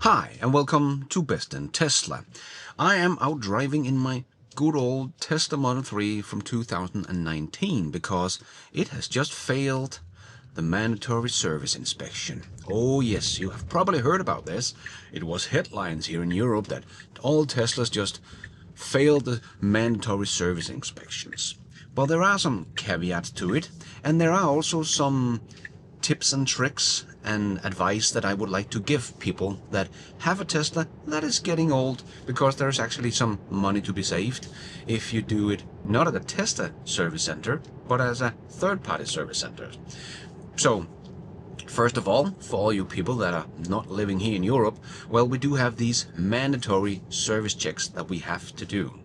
Hi, and welcome to Best in Tesla. I am out driving in my good old Tesla Model 3 from 2019 because it has just failed the mandatory service inspection. Oh yes, you have probably heard about this. It was headlines here in Europe that all Teslas just failed the mandatory service inspections. But there are some caveats to it, and there are also some tips and tricks and advice that I would like to give people that have a Tesla that is getting old, because there's actually some money to be saved if you do it not at a Tesla service center but as a third-party service center. So first of all, for all you people that are not living here in Europe, well, we do have these mandatory service checks that we have to do.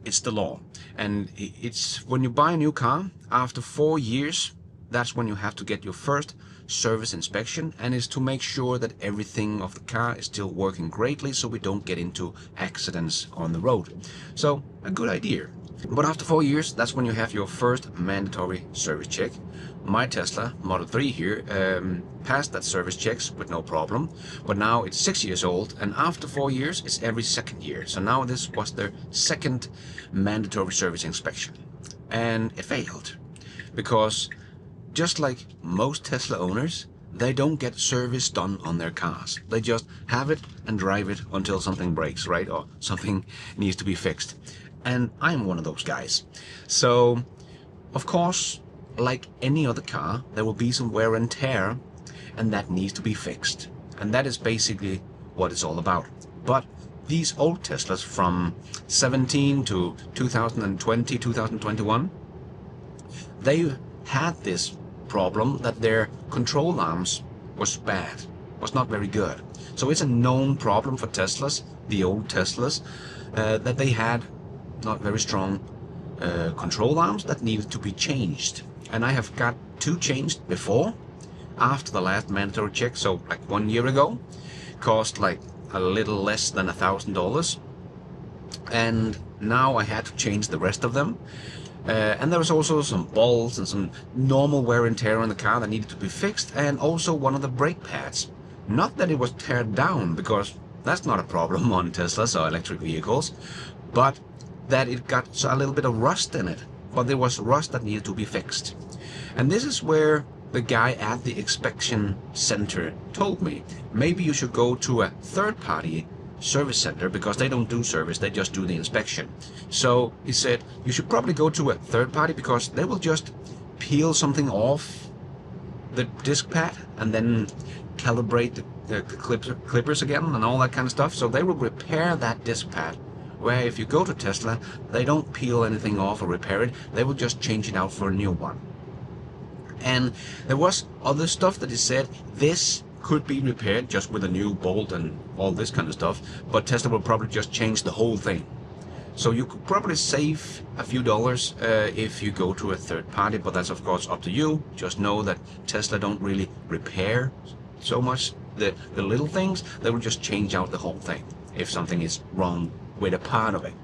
It's the law, and it's when you buy a new car after 4 years. That's when you have to get your first service inspection, and is to make sure that everything of the car is still working greatly, so we don't get into accidents on the road. So a good idea. But after 4 years, that's when you have your first mandatory service check. My Tesla Model 3 here passed that service checks with no problem, but now it's 6 years old, and after 4 years it's every second year. So now this was their second mandatory service inspection, and it failed because just like most Tesla owners, they don't get service done on their cars. They just have it and drive it until something breaks, right? Or something needs to be fixed. And I'm one of those guys. So, of course, like any other car, there will be some wear and tear, and that needs to be fixed. And that is basically what it's all about. But these old Teslas from 17 to 2020, 2021, they had this problem that their control arms was bad, was not very good. So it's a known problem for Teslas, the old Teslas, that they had not very strong control arms that needed to be changed. And I have got two changed before, after the last mandatory check, so like 1 year ago. Cost like a little less than $1,000, and now I had to change the rest of them. And there was also some balls and some normal wear and tear on the car that needed to be fixed, and also one of the brake pads. Not that it was teared down, because that's not a problem on Teslas or electric vehicles, but that it got a little bit of rust in it. But there was rust that needed to be fixed. And this is where the guy at the inspection center told me, maybe you should go to a third-party service center, because they don't do service, they just do the inspection. So he said you should probably go to a third party, because they will just peel something off the disc pad and then calibrate the clippers again and all that kind of stuff. So they will repair that disc pad, where if you go to Tesla, they don't peel anything off or repair it, they will just change it out for a new one. And there was other stuff that he said this could be repaired just with a new bolt and all this kind of stuff, but Tesla will probably just change the whole thing. So you could probably save a few dollars if you go to a third party, but that's of course up to you. Just know that Tesla don't really repair so much the little things, they will just change out the whole thing if something is wrong with a part of it.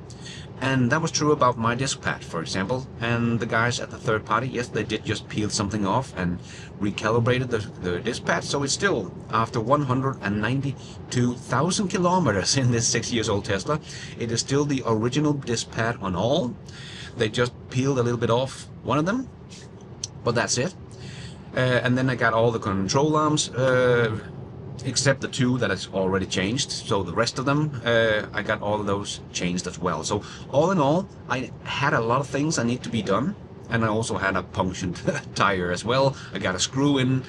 And that was true about my disc pad, for example. And the guys at the third party, yes, they did just peel something off and recalibrated the disc pad. So it's still, after 192,000 kilometers in this 6 years old Tesla, it is still the original disc pad on all. They just peeled a little bit off one of them, but that's it. And then I got all the control arms, except the two that is already changed. So the rest of them, I got all of those changed as well. So all in all, I had a lot of things that need to be done, and I also had a punctured tire as well. I got a screw in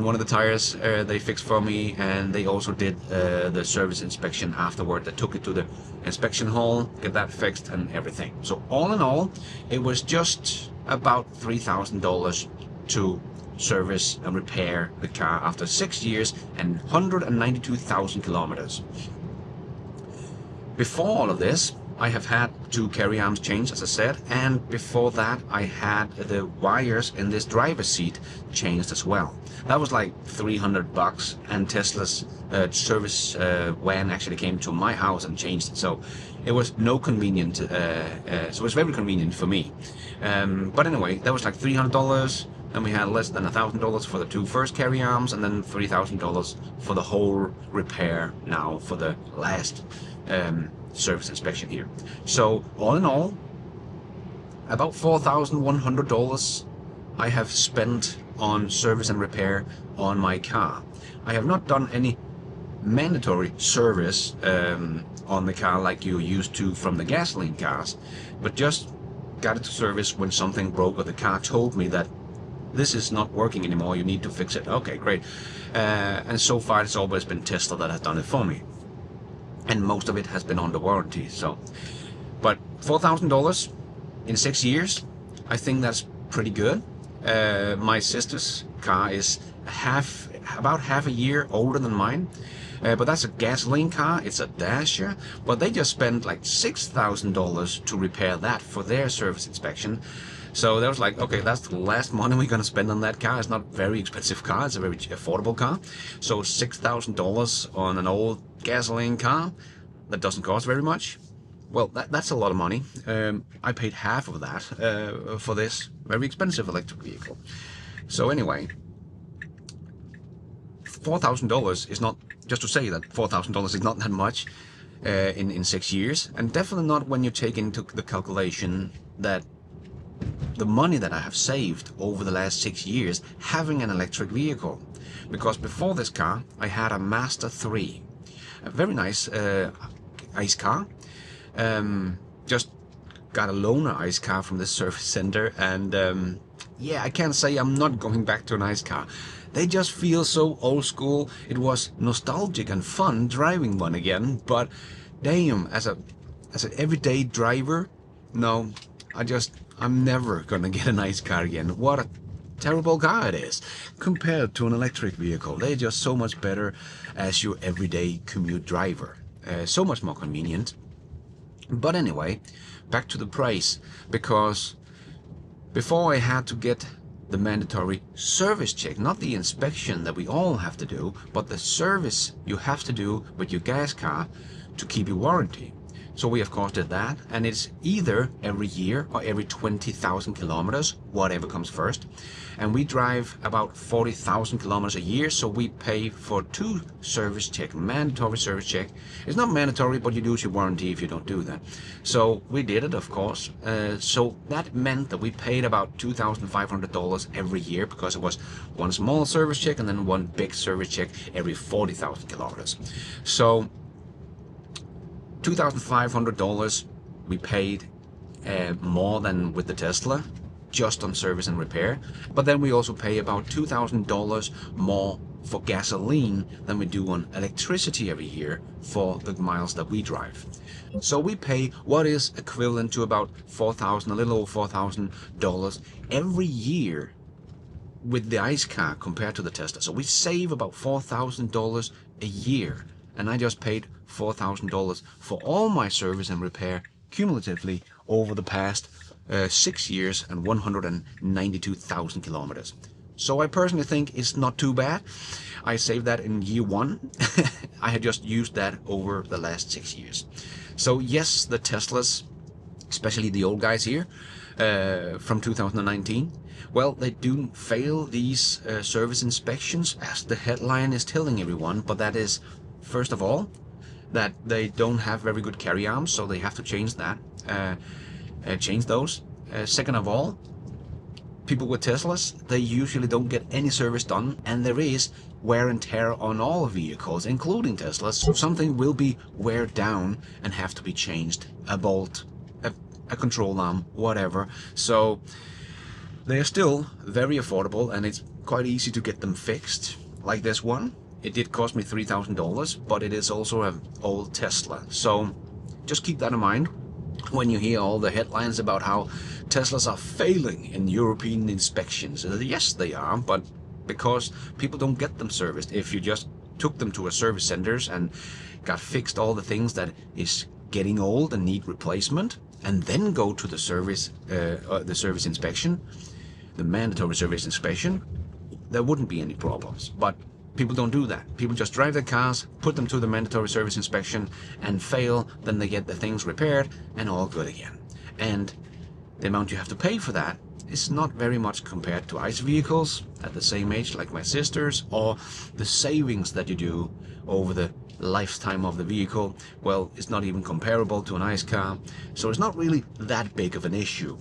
one of the tires they fixed for me, and they also did the service inspection afterward. They took it to the inspection hall, get that fixed and everything. So all in all, it was just about $3,000 to service and repair the car after 6 years and 192,000 kilometers. Before all of this, I have had two carry arms changed, as I said, and before that I had the wires in this driver's seat changed as well. That was like $300, and Tesla's service van actually came to my house and changed it. So it was no convenient, so it was very convenient for me. But anyway, that was like $300. and we had less than $1,000 for the 2 first carry arms, and then $3,000 for the whole repair now for the last service inspection here. So all in all, about $4,100 I have spent on service and repair on my car. I have not done any mandatory service on the car like you used to from the gasoline cars, but just got it to service when something broke or the car told me that this is not working anymore, you need to fix it. Okay, great. And so far it's always been Tesla that has done it for me, and most of it has been under warranty. So, but $4,000 in 6 years, I think that's pretty good. My sister's car is about half a year older than mine, but that's a gasoline car. It's a Dasher, but they just spent like $6,000 to repair that for their service inspection. So there was like, okay, that's the last money we're gonna spend on that car. It's not a very expensive car, it's a very affordable car. So $6,000 on an old gasoline car that doesn't cost very much, well, that's a lot of money. I paid half of that for this very expensive electric vehicle. So anyway, $4,000 is not, just to say that $4,000 is not that much in 6 years, and definitely not when you take into the calculation that the money that I have saved over the last 6 years having an electric vehicle. Because before this car I had a Master 3, a very nice ICE car. Just got a loaner ICE car from the service center, and yeah, I can't say I'm not going back to an ICE car. They just feel so old school. It was nostalgic and fun driving one again, but damn, as an everyday driver, no, I'm never gonna get an ICE car again. What a terrible car it is compared to an electric vehicle. They're just so much better as your everyday commute driver. So much more convenient. But anyway, back to the price, because before I had to get the mandatory service check, not the inspection that we all have to do, but the service you have to do with your gas car to keep your warranty. So we of course did that, and it's either every year or every 20,000 kilometers, whatever comes first. And we drive about 40,000 kilometers a year, so we pay for 2 service check, mandatory service check. It's not mandatory, but you lose your warranty if you don't do that. So we did it, of course. So that meant that we paid about $2,500 every year, because it was one small service check and then one big service check every 40,000 kilometers. So $2,500 we paid more than with the Tesla, just on service and repair. But then we also pay about $2,000 more for gasoline than we do on electricity every year for the miles that we drive. So we pay what is equivalent to about $4,000, a little over $4,000 every year with the ICE car compared to the Tesla. So we save about $4,000 a year, and I just paid $4,000 for all my service and repair cumulatively over the past 6 years and 192,000 kilometers. So I personally think it's not too bad. I saved that in year 1. I had just used that over the last 6 years. So yes, the Teslas, especially the old guys here from 2019, well, they do fail these service inspections, as the headline is telling everyone. But that is, first of all, that they don't have very good carry arms, so they have to change that, change those. Second of all, people with Teslas, they usually don't get any service done, and there is wear and tear on all vehicles, including Teslas. So something will be wear down and have to be changed, a bolt, a control arm, whatever. So they are still very affordable, and it's quite easy to get them fixed. Like this one, it did cost me $3,000, but it is also an old Tesla. So just keep that in mind when you hear all the headlines about how Teslas are failing in European inspections. Yes, they are, but because people don't get them serviced. If you just took them to a service centers and got fixed all the things that is getting old and need replacement, and then go to the service inspection, the mandatory service inspection, there wouldn't be any problems. But people don't do that. People just drive their cars, put them to the mandatory service inspection, and fail. Then they get the things repaired and all good again. And the amount you have to pay for that is not very much compared to ICE vehicles at the same age like my sister's, or the savings that you do over the lifetime of the vehicle, well, it's not even comparable to an ICE car. So it's not really that big of an issue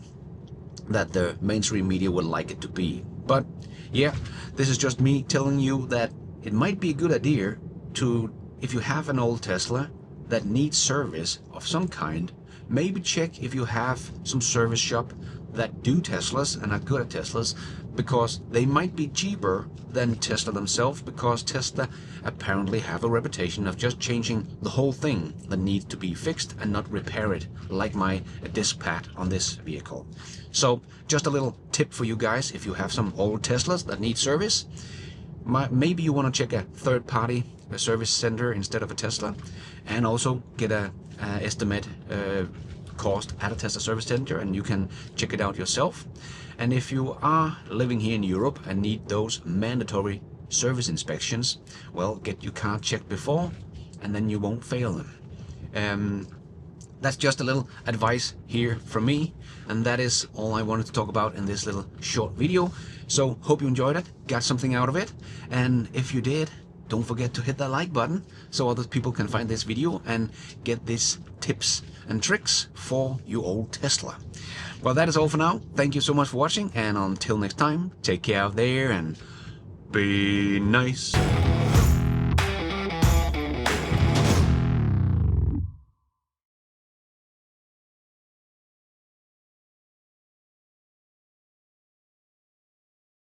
that the mainstream media would like it to be. But yeah, this is just me telling you that it might be a good idea to, if you have an old Tesla that needs service of some kind, maybe check if you have some service shop that do Teslas and are good at Teslas, because they might be cheaper than Tesla themselves, because Tesla apparently have a reputation of just changing the whole thing that needs to be fixed and not repair it, like my disc pad on this vehicle. So just a little tip for you guys, if you have some old Teslas that need service, maybe you want to check a third-party service center instead of a Tesla, and also get a estimate cost at a Tesla service center, and you can check it out yourself. And if you are living here in Europe and need those mandatory service inspections, well, get your car checked before, and then you won't fail them. That's just a little advice here from me, and that is all I wanted to talk about in this little short video. So hope you enjoyed it, got something out of it, and if you did, don't forget to hit that like button so other people can find this video and get these tips and tricks for your old Tesla. Well, that is all for now. Thank you so much for watching, and until next time, take care out there and be nice.